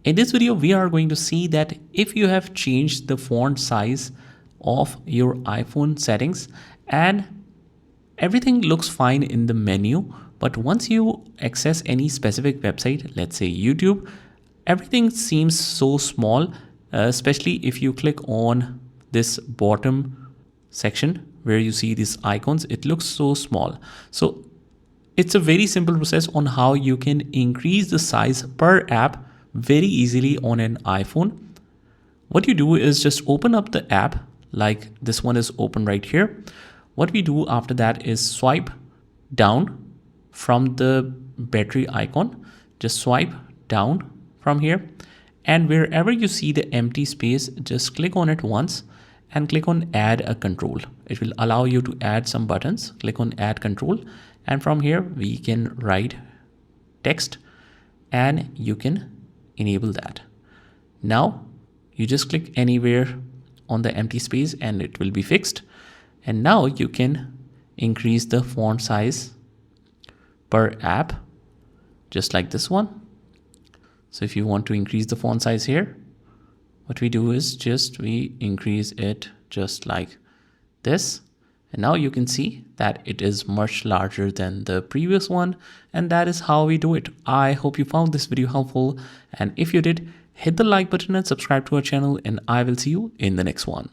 In this video, we are going to see that if you have changed the font size of your iPhone settings and everything looks fine in the menu, but once you access any specific website, let's say YouTube, everything seems so small, especially if you click on this bottom section where you see these icons, it looks so small. So it's a very simple process on how you can increase the size per app very easily on an iPhone. What you do is just open up the app, like this one is open right here. What we do after that is swipe down from the battery icon, just swipe down from here, and wherever you see the empty space, just click on it once and click on add a control. It will allow you to add some buttons. Click on add control, and from here we can write text and you can enable that. Now you just click anywhere on the empty space and it will be fixed. And now you can increase the font size per app, just like this one. So if you want to increase the font size here, what we do is just we increase it just like this. And now you can see that it is much larger than the previous one. And that is how we do it. I hope you found this video helpful. And if you did, hit the like button and subscribe to our channel. And I will see you in the next one.